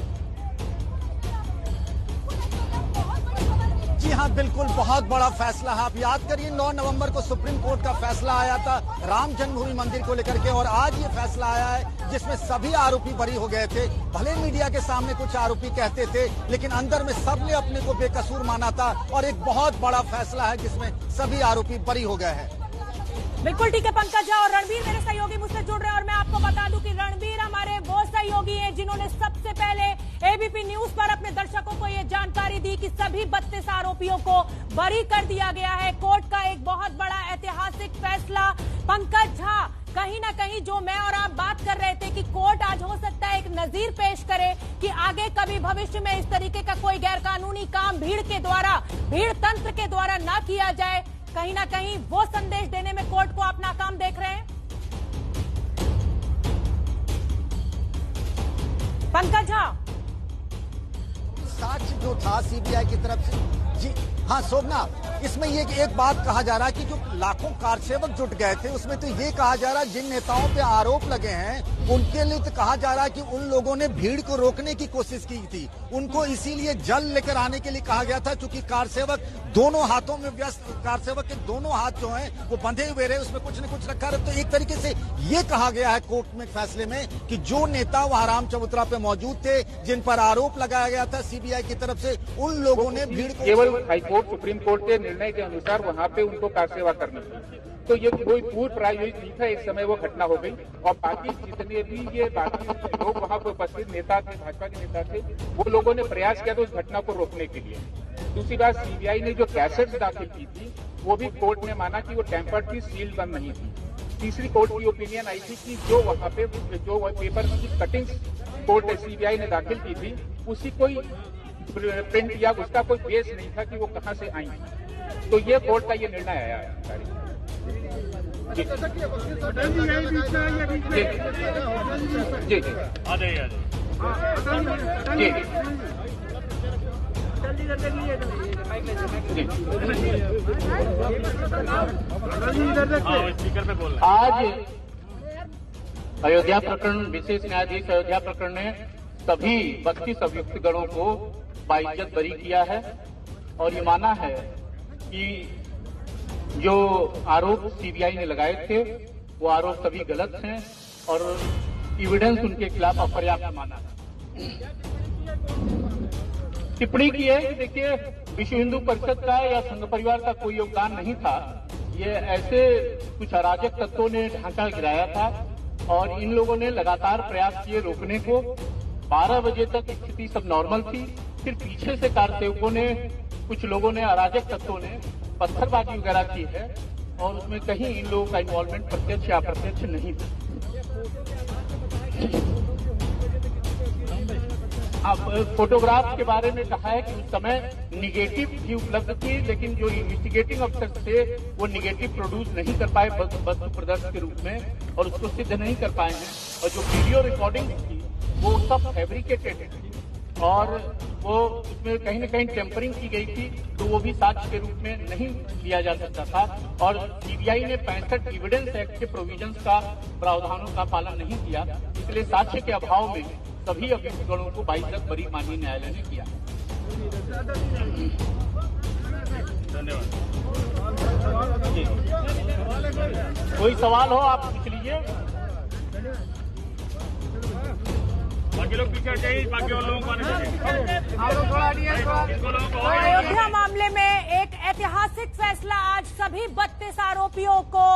जी हाँ, बिल्कुल बहुत बड़ा फैसला है। आप याद करिए 9 नवंबर को सुप्रीम कोर्ट का फैसला आया था राम जन्मभूमि मंदिर को लेकर के, और आज ये फैसला आया है जिसमें सभी आरोपी बरी हो गए थे। भले मीडिया के सामने कुछ आरोपी कहते थे, लेकिन अंदर में सबने अपने को बेकसूर माना था, और एक बहुत बड़ा फैसला है जिसमें सभी आरोपी बरी हो गए हैं। बिल्कुल ठीक है पंकज और रणबीर मेरे सहयोगी मुझसे जुड़ रहे हैं और मैं आपको बता दूं कि रणबीर हमारे वो सहयोगी हैं जिन्होंने सबसे पहले एबीपी न्यूज पर अपने दर्शकों को ये जानकारी दी कि सभी 32 आरोपियों को बरी कर दिया गया है। कोर्ट का एक बहुत बड़ा ऐतिहासिक फैसला। पंकज झा, कहीं ना कहीं जो मैं और आप बात कर रहे थे कि कोर्ट आज हो सकता है एक नजीर पेश करे कि आगे कभी भविष्य में इस तरीके का कोई गैरकानूनी काम भीड़ तंत्र के द्वारा ना किया जाए, कहीं ना कहीं वो संदेश देने में कोर्ट को आप नाकाम देख रहे हैं। पंकज झा, साक्ष्य जो था सीबीआई की तरफ से, जी हाँ शोभना, इसमें ये एक बात कहा जा रहा है कि जो लाखों कारसेवक जुट गए थे उसमें तो ये कहा जा रहा है जिन नेताओं पे आरोप लगे हैं उनके लिए तो कहा जा रहा है कि उन लोगों ने भीड़ को रोकने की कोशिश की थी, उनको इसीलिए जल लेकर आने के लिए कहा गया था, क्योंकि कारसेवक दोनों हाथों में व्यस्त, कारसेवक के दोनों हाथ जो हैं वो बंधे हुए रहे, उसमें कुछ न कुछ रखा रहे। तो एक तरीके से ये कहा गया है कोर्ट में फैसले में कि जो नेता वहां राम चबूतरा पे मौजूद थे, जिन पर आरोप लगाया गया था सीबीआई की तरफ से, उन लोगों ने भीड़ को केवल हाईकोर्ट सुप्रीम कोर्ट के निर्णय के अनुसार वहाँ पे उनको कारसेवा करनी थी। तो ये कोई पूर्व प्रायोजित नहीं था, एक समय वो घटना हो गई और बाकी जितने भी ये बाकी लोग वहाँ पे उपस्थित नेता थे, भाजपा के नेता थे, वो लोगों ने प्रयास किया था उस घटना को रोकने के लिए। दूसरी बात, सीबीआई ने जो कैसेट्स दाखिल की थी वो भी कोर्ट ने माना कि वो टेम्पर्ड थी, सील्ड बंद नहीं थी। तीसरी कोर्ट की ओपिनियन आई थी कि जो वहाँ पे जो पेपर की कटिंग्स कोर्ट सीबीआई ने दाखिल की थी उसी कोई प्रिंट या उसका कोई बेस नहीं था कि वो कहाँ से आई थी। तो ये कोर्ट का ये निर्णय आया है। जी जी जी आज अयोध्या प्रकरण, विशेष न्यायाधीश अयोध्या प्रकरण ने सभी 32 अभियुक्तगणों को बाइज्जत बरी किया है और ये माना है कि जो आरोप सीबीआई ने लगाए थे वो आरोप सभी गलत हैं और एविडेंस उनके खिलाफ अपर्याप्त माना है। टिप्पणी की है कि देखिए, विश्व हिंदू परिषद का या संघ परिवार का कोई योगदान नहीं था, ये ऐसे कुछ अराजक तत्वों ने ढांचा गिराया था और इन लोगों ने लगातार प्रयास किए रोकने को। 12 बजे तक स्थिति सब नॉर्मल थी, फिर पीछे से कारसेवकों ने, कुछ लोगों ने, अराजक तत्वों ने पत्थरबाजी वगैरह की है और उसमें कहीं इन लोगों का इन्वॉल्वमेंट प्रत्यक्ष या अप्रत्यक्ष नहीं था। अब फोटोग्राफ के बारे में कहा है कि उस समय निगेटिव भी उपलब्ध थी, लेकिन जो इन्वेस्टिगेटिंग अफसर थे वो निगेटिव प्रोड्यूस नहीं कर पाए वस्तु प्रदर्शन के रूप में और उसको सिद्ध नहीं कर पाए हैं। और जो वीडियो रिकॉर्डिंग थी वो सब फैब्रिकेटेड थी और वो उसमें कहीं न कहीं टेम्परिंग की गई थी, तो वो भी साक्ष्य के रूप में नहीं लिया जा सकता था। और सीबीआई ने 65 एविडेंस एक्ट के प्रोविजंस का, प्रावधानों का पालन नहीं किया, इसलिए साक्ष्य के अभाव में सभी अभियुक्तगणों को 22 तक बरी माननीय न्यायालय ने किया। धन्यवाद। कोई सवाल हो आप पूछ लीजिए। बाकी लोग पीछे जाइए, बाकी और लोगों को अयोध्या मामले में एक ऐतिहासिक फैसला। आज सभी 32 आरोपियों को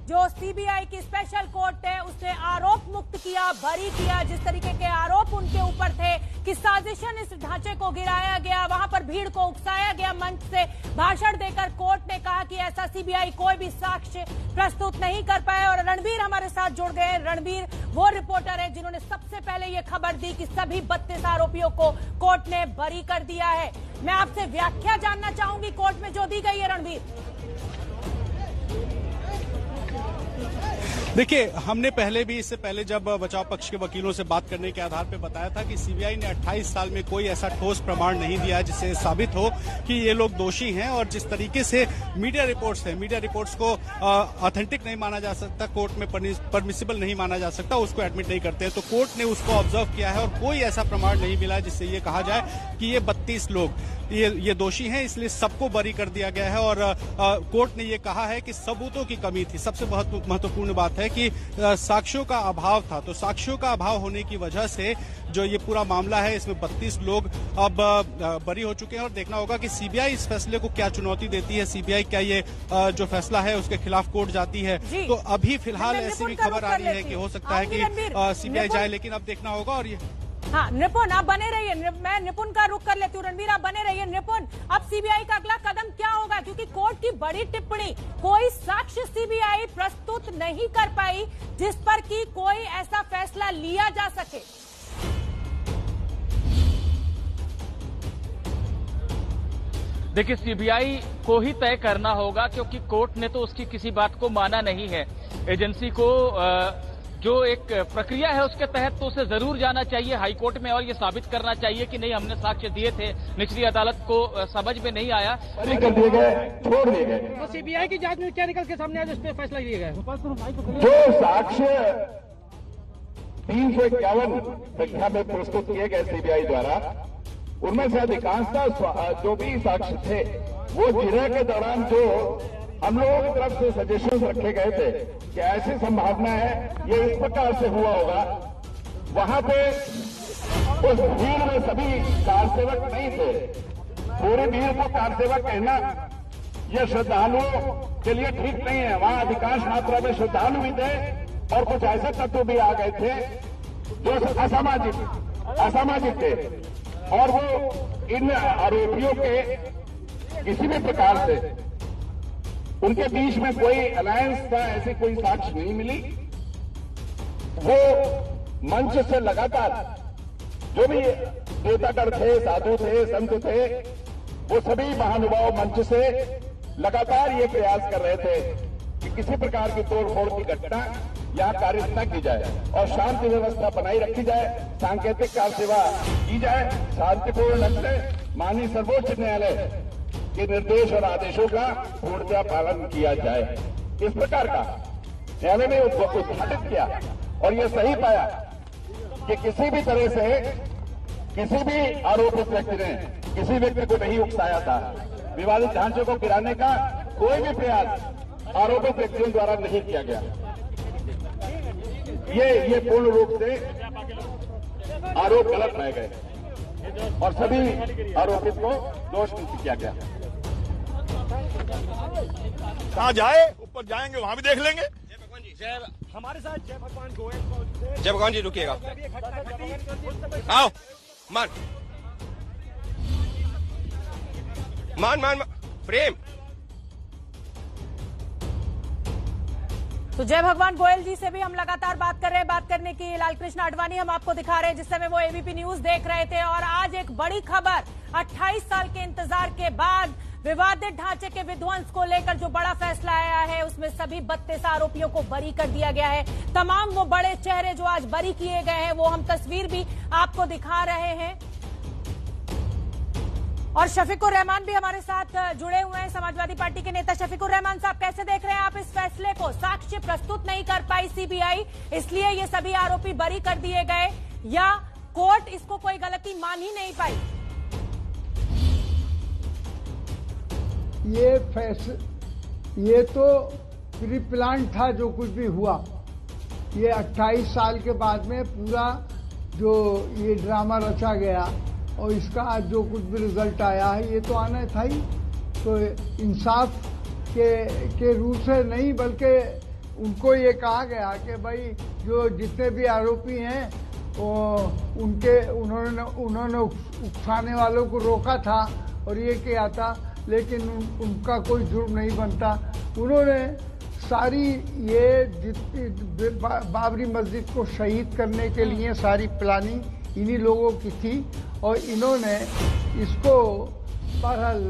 जो सीबीआई की स्पेशल कोर्ट है उसने आरोप मुक्त किया, बरी किया। जिस तरीके के आरोप उनके ऊपर थे कि साजिशन इस ढांचे को गिराया गया, वहां पर भीड़ को उकसाया गया, मंच से भाषण देकर कोर्ट ने कहा कि ऐसा सीबीआई कोई भी साक्ष्य प्रस्तुत नहीं कर पाया। और रणबीर हमारे साथ जुड़ गए। रणबीर वो रिपोर्टर है जिन्होंने सबसे पहले ये खबर दी कि सभी 32 आरोपियों को कोर्ट ने बरी कर दिया है। मैं आपसे व्याख्या जानना चाहूंगी कोर्ट में जो दी गई है रणबीर। देखिए, हमने पहले भी, इससे पहले जब बचाव पक्ष के वकीलों से बात करने के आधार पर बताया था कि सीबीआई ने 28 साल में कोई ऐसा ठोस प्रमाण नहीं दिया जिससे साबित हो कि ये लोग दोषी हैं। और जिस तरीके से मीडिया रिपोर्ट्स हैं, मीडिया रिपोर्ट्स को ऑथेंटिक नहीं माना जा सकता, कोर्ट में परमिसिबल नहीं माना जा सकता, उसको एडमिट नहीं करते। तो कोर्ट ने उसको ऑब्जर्व किया है और कोई ऐसा प्रमाण नहीं मिला जिससे ये कहा जाए कि ये 32 लोग ये दोषी हैं, इसलिए सबको बरी कर दिया गया है। और कोर्ट ने ये कहा है कि सबूतों की कमी थी। सबसे महत्वपूर्ण बात है है कि साक्ष्यों का अभाव था। तो साक्ष्यों का अभाव होने की वजह से जो ये पूरा मामला है, इसमें 32 लोग अब बरी हो चुके हैं और देखना होगा कि सीबीआई इस फैसले को क्या चुनौती देती है। सीबीआई क्या ये जो फैसला है उसके खिलाफ कोर्ट जाती है। तो अभी फिलहाल ऐसी भी खबर आ रही है कि हो सकता है कि सीबीआई जाए, लेकिन अब देखना होगा। और ये हाँ, निपुण आप बने रहिए, मैं निपुण का रुख कर लेती हूँ। रणवीर आप बने रहिए। निपुण, अब सीबीआई का अगला कदम क्या होगा, क्योंकि कोर्ट की बड़ी टिप्पणी, कोई साक्ष्य सीबीआई प्रस्तुत नहीं कर पाई जिस पर कि कोई ऐसा फैसला लिया जा सके। देखिए, सीबीआई को ही तय करना होगा, क्योंकि कोर्ट ने तो उसकी किसी बात को माना नहीं है। एजेंसी को जो एक प्रक्रिया है उसके तहत तो उसे जरूर जाना चाहिए हाईकोर्ट में और ये साबित करना चाहिए कि नहीं, हमने साक्ष्य दिए थे, निचली अदालत को समझ में नहीं आया, कर दिए गए, छोड़ दिए गए। तो सीबीआई की जांच में क्या निकल के सामने आज उस पर फैसला लिए गए? जो साक्ष्य 351 संख्या में प्रस्तुत किए गए सीबीआई द्वारा, उनमें से अधिकांशतः जो भी साक्ष्य थे वो जिरह के दौरान जो हम लोगों की तरफ से सजेशन रखे गए थे कि ऐसी संभावना है ये इस प्रकार से हुआ होगा, वहां पे उस भीड़ में सभी कारसेवक नहीं थे। पूरी भीड़ को कारसेवक कहना ये श्रद्धालुओं के लिए ठीक नहीं है। वहां अधिकांश मात्रा में श्रद्धालु भी थे और कुछ ऐसे तत्व भी आ गए थे जो असामाजिक थे, और वो इन आरोपियों के किसी भी प्रकार से उनके बीच में कोई अलायंस था, ऐसी कोई साक्ष्य नहीं मिली। वो मंच से लगातार जो भी देवतागण थे, साधु थे, संत थे, वो सभी महानुभाव मंच से लगातार ये प्रयास कर रहे थे कि किसी प्रकार की तोड़फोड़ की घटना यहाँ कारित न की जाए और शांति व्यवस्था बनाई रखी जाए, सांकेतिक कार सेवा की जाए, शांतिपूर्ण ढंग से माननीय सर्वोच्च न्यायालय के निर्देश और आदेशों का पूर्णतः पालन किया जाए। इस प्रकार का न्यायालय ने उद्घाटित किया और यह सही पाया कि किसी भी तरह से किसी भी आरोपित व्यक्ति ने किसी व्यक्ति को नहीं उकसाया था। विवादित ढांचे को गिराने का कोई भी प्रयास आरोपित व्यक्तियों द्वारा नहीं किया गया। ये पूर्ण रूप से आरोप गलत पाए गए और सभी आरोपित को दोष मुक्त किया गया। कहाँ जाए, ऊपर जाएंगे वहां भी देख लेंगे। हमारे साथ जय भगवान गोयल, जय भगवान जी रुकिएगा, आओ मान मान मान प्रेम। तो जय भगवान गोयल जी से भी हम लगातार बात कर रहे हैं। बात करने की लालकृष्ण आडवाणी हम आपको दिखा रहे हैं जिस समय वो एबीपी न्यूज देख रहे थे। और आज एक बड़ी खबर, 28 साल के इंतजार के बाद विवादित ढांचे के विध्वंस को लेकर जो बड़ा फैसला आया है, उसमें सभी 32 आरोपियों को बरी कर दिया गया है। तमाम वो बड़े चेहरे जो आज बरी किए गए हैं, वो हम तस्वीर भी आपको दिखा रहे हैं। और शफीकुर रहमान भी हमारे साथ जुड़े हुए हैं, समाजवादी पार्टी के नेता। शफीकुर रहमान साहब, कैसे देख रहे हैं आप इस फैसले को? साक्ष्य प्रस्तुत नहीं कर पाई सीबीआई, इसलिए ये सभी आरोपी बरी कर दिए गए, या कोर्ट इसको कोई गलती मान ही नहीं पाई? ये तो प्री प्लान था जो कुछ भी हुआ। ये 28 साल के बाद में पूरा जो ये ड्रामा रचा गया और इसका आज जो कुछ भी रिजल्ट आया है, ये तो आना था ही। तो इंसाफ के रूप से नहीं, बल्कि उनको ये कहा गया कि भाई जो जितने भी आरोपी हैं वो उन्होंने उकसाने वालों को रोका था और ये किया था, लेकिन उनका कोई जुर्म नहीं बनता। उन्होंने सारी ये बाबरी मस्जिद को शहीद करने के लिए सारी प्लानिंग इन्हीं लोगों की थी और इन्होंने इसको बहरहाल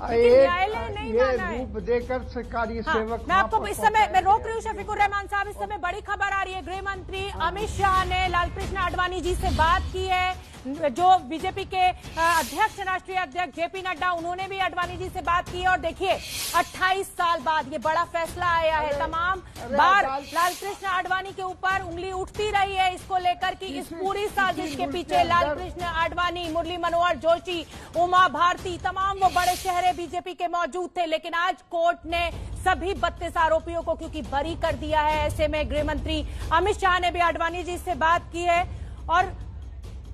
ये रूप देकर सरकारी सेवक। मैं आपको इस समय मैं रोक रही हूँ शफीकुर रहमान साहब। इस समय बड़ी खबर आ रही है, गृह मंत्री अमित शाह ने लालकृष्ण आडवाणी जी से बात की है। जो बीजेपी के अध्यक्ष, राष्ट्रीय अध्यक्ष जेपी नड्डा, उन्होंने भी आडवाणी जी से बात की है। और देखिए, 28 साल बाद ये बड़ा फैसला आया है। तमाम बार लालकृष्ण आडवाणी के ऊपर उंगली उठती रही है इसको लेकर कि इस पूरी साजिश के पीछे लालकृष्ण आडवाणी, मुरली मनोहर जोशी, उमा भारती, तमाम वो बड़े चेहरे बीजेपी के मौजूद थे। लेकिन आज कोर्ट ने सभी 32 आरोपियों को क्योंकि बरी कर दिया है। ऐसे में गृह मंत्री अमित शाह ने भी आडवाणी जी से बात की है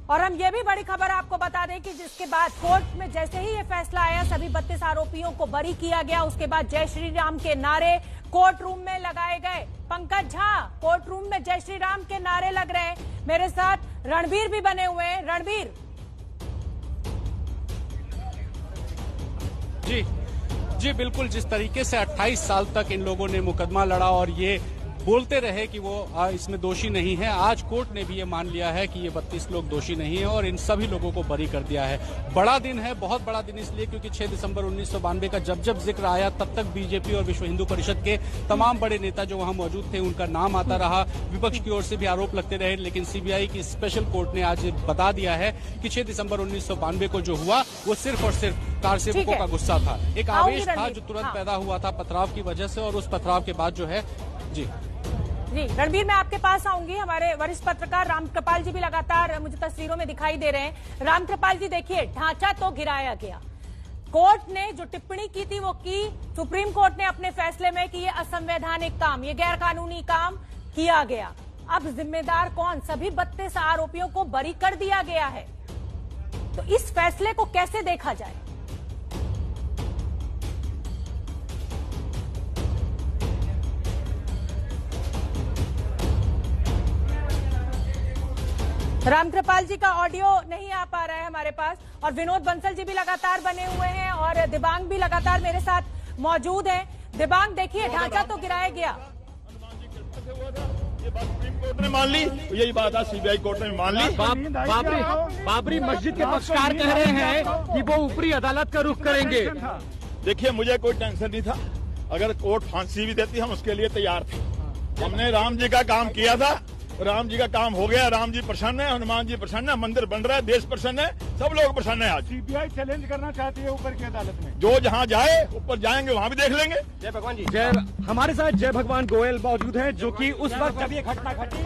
और हम ये भी बड़ी खबर आपको बता दें कि जिसके बाद कोर्ट में जैसे ही ये फैसला आया सभी 32 आरोपियों को बरी किया गया। उसके बाद जय श्री राम के नारे कोर्ट रूम में लगाए गए। पंकज झा, कोर्ट रूम में जय श्री राम के नारे लग रहे हैं। मेरे साथ रणबीर भी बने हुए हैं। रणबीर जी बिल्कुल, जिस तरीके से 28 साल तक इन लोगों ने मुकदमा लड़ा और ये बोलते रहे कि वो इसमें दोषी नहीं है, आज कोर्ट ने भी ये मान लिया है कि ये 32 लोग दोषी नहीं है और इन सभी लोगों को बरी कर दिया है। बड़ा दिन है, बहुत बड़ा दिन इसलिए क्योंकि 6 दिसंबर 1992 का जब जिक्र आया तब तक बीजेपी और विश्व हिंदू परिषद के तमाम बड़े नेता जो वहां मौजूद थे उनका नाम आता रहा। विपक्ष की ओर से भी आरोप लगते रहे, लेकिन सीबीआई की स्पेशल कोर्ट ने आज बता दिया है कि 6 दिसंबर 1992 को जो हुआ वो सिर्फ और सिर्फ कार सेवकों का गुस्सा था। एक आवेश था जो तुरंत पैदा हुआ था पथराव की वजह से, और उस पथराव के बाद जो है जी रणबीर, मैं आपके पास आऊंगी। हमारे वरिष्ठ पत्रकार रामकृपाल जी भी लगातार मुझे तस्वीरों में दिखाई दे रहे हैं। रामकृपाल जी, देखिए, ढांचा तो गिराया गया। कोर्ट ने जो टिप्पणी की थी वो की। सुप्रीम कोर्ट ने अपने फैसले में कि ये असंवैधानिक काम, ये गैर कानूनी काम किया गया। अब जिम्मेदार कौन? सभी 32 आरोपियों को बरी कर दिया गया है। तो इस फैसले को कैसे देखा जाए? रामकृपाल जी का ऑडियो नहीं आ पा रहा है हमारे पास, और विनोद बंसल जी भी लगातार बने हुए हैं और दिबांग भी लगातार मेरे साथ मौजूद हैं। दिबांग, देखिए, ढांचा तो गिराया गया। ये बात सुप्रीम कोर्ट ने मान ली, यही बात आज सीबीआई कोर्ट ने मान ली। बाबरी मस्जिद के पक्षकार कह रहे हैं कि वो ऊपरी अदालत का रुख करेंगे। देखिए, मुझे कोई टेंशन नहीं था। अगर कोर्ट फांसी भी देती हम उसके लिए तैयार थे। हमने राम जी का काम किया था, राम जी का काम हो गया। राम जी प्रसन्न है, हनुमान जी प्रसन्न है, मंदिर बन रहा है, देश प्रसन्न है, सब लोग प्रसन्न है। आज सीबीआई चैलेंज करना चाहती है ऊपर की अदालत में। जो जहां जाए ऊपर जाएंगे वहां भी देख लेंगे। जय भगवान जी। जय, हमारे साथ जय भगवान गोयल मौजूद हैं, जो कि उस वक्त जब ये घटना घटी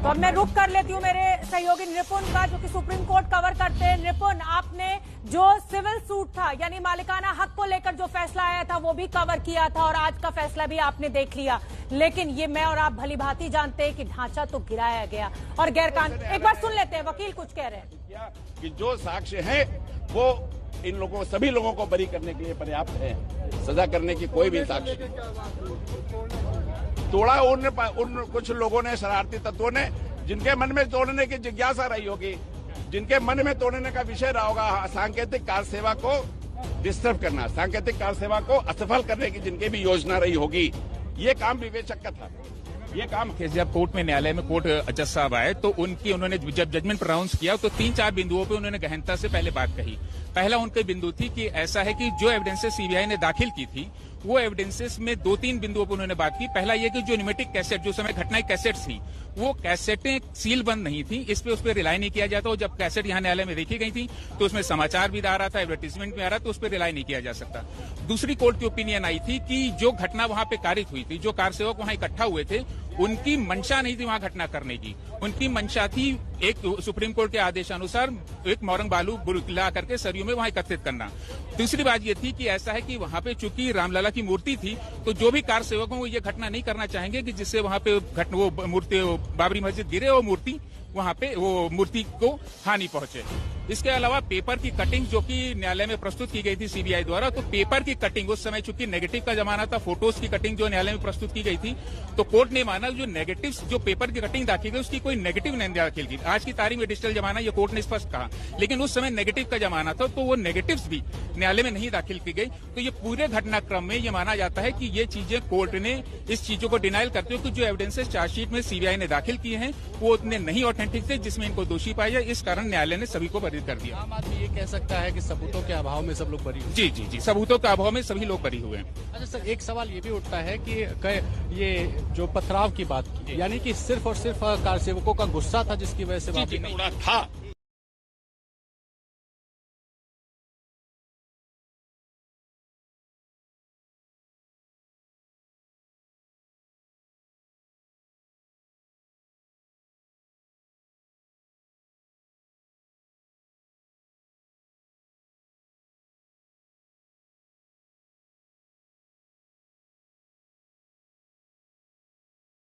तो अब मैं रुक कर लेती हूँ मेरे सहयोगी निपुण का, जो कि सुप्रीम कोर्ट कवर करते हैं। निपुण, आपने जो सिविल सूट था यानी मालिकाना हक को लेकर जो फैसला आया था वो भी कवर किया था और आज का फैसला भी आपने देख लिया, लेकिन ये मैं और आप भली भांति जानते हैं कि ढांचा तो गिराया गया और गैरकानूनी। एक बार सुन लेते हैं, वकील कुछ कह रहे हैं कि जो साक्ष्य है वो इन लोगों, सभी लोगों को बरी करने के लिए पर्याप्त है। सजा करने की कोई भी साक्ष्य तोड़ा उन कुछ लोगों ने, शरारती तत्वों ने, जिनके मन में तोड़ने की जिज्ञासा रही होगी, जिनके मन में तोड़ने का विषय रहा होगा सांकेतिक कार सेवा को डिस्टर्ब करना, सांकेतिक कार सेवा को असफल करने की जिनकी भी योजना रही होगी, ये काम विवेचक का था। ये काम जब कोर्ट में, न्यायालय में कोर्ट जज साहब आए तो उन्होंने जब जजमेंट प्रोनाउंस किया तो 3-4 बिंदुओं पे उन्होंने गहनता से पहले बात कही। पहला उनका बिंदु थी कि ऐसा है कि जो एविडेंसेस सीबीआई ने दाखिल की थी वो एविडेंसेस में 2-3 बिंदुओं पर उन्होंने बात की। पहला यह कि जो न्यूमेटिक कैसेट, जो समय घटना की कैसेट थी, वो कैसेटें सील बंद नहीं थी, इस पे उस पर रिलाई नहीं किया जाता। और जब कैसेट यहाँ न्यायालय में देखी गई थी तो उसमें समाचार भी आ रहा था, एडवर्टीजमेंट में आ रहा था, तो उस पर रिलाई नहीं किया जा सकता। दूसरी कोर्ट की ओपिनियन आई थी कि जो घटना वहां पे कारित हुई थी, जो कार सेवक वहां इकट्ठा हुए थे, उनकी मंशा नहीं थी वहां घटना करने की। उनकी मंशा थी एक सुप्रीम कोर्ट के आदेशानुसार एक मोरंग बालू ला करके सरयू में वहां एकत्रित करना। दूसरी बात ये थी कि ऐसा है कि वहां पे चूंकि रामलला की मूर्ति थी तो जो भी कार सेवक वो ये घटना नहीं करना चाहेंगे कि जिससे वहां पे वो मूर्ति, बाबरी मस्जिद गिरे, वो मूर्ति वहां पे, वो मूर्ति को हानि पहुंचे। इसके अलावा पेपर की कटिंग जो कि न्यायालय में प्रस्तुत की गई थी सीबीआई द्वारा, तो पेपर की कटिंग उस समय चूंकि नेगेटिव का जमाना था, फोटोज की कटिंग जो न्यायालय में प्रस्तुत की गई थी, तो कोर्ट ने माना जो नेगेटिव, जो पेपर की कटिंग दाखिल गई उसकी कोई नेगेटिव नहीं दाखिल की। आज की तारीख में डिजिटल जमाना, ये कोर्ट ने स्पष्ट कहा, लेकिन उस समय नेगेटिव का जमाना था तो वो नेगेटिव्स भी न्यायालय में नहीं दाखिल की गई। तो ये पूरे घटनाक्रम में ये माना जाता है कि ये चीजें कोर्ट ने इस चीजों को डिनाइल करते हुए कि जो एविडेंसेस चार्जशीट में सीबीआई ने दाखिल किए हैं वो उतने नहीं ऑथेंटिक थे जिसमें इनको दोषी पाया जाए। इस कारण न्यायालय ने सभी को बरी कर दिया। आम आदमी ये कह सकता है कि सबूतों के अभाव में सब लोग बरी हुए। जी, सबूतों के अभाव में सभी लोग बरी हुए हैं। अच्छा सर, एक सवाल ये भी उठता है कि ये जो पथराव की बात की, यानी कि सिर्फ और सिर्फ कार सेवकों का गुस्सा था जिसकी वजह से था,